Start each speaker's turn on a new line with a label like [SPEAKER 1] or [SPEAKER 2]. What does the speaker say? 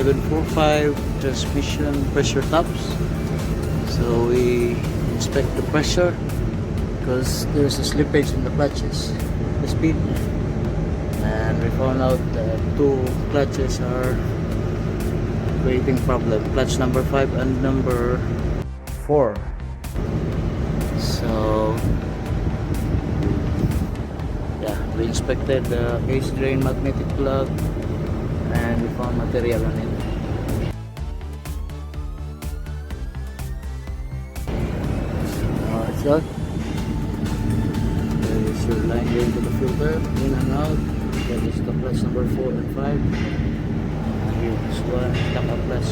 [SPEAKER 1] 745 transmission pressure taps. So we inspect the pressure because there's a slippage in the clutches, the speed, and we found out that two clutches are creating problem, clutch number 5 and number 4. So yeah, we inspected the case drain magnetic plug and we found material on it. It's out. There is your line going to the filter, in and out. That is the clutch number 4 and 5. Here's one, tap clutch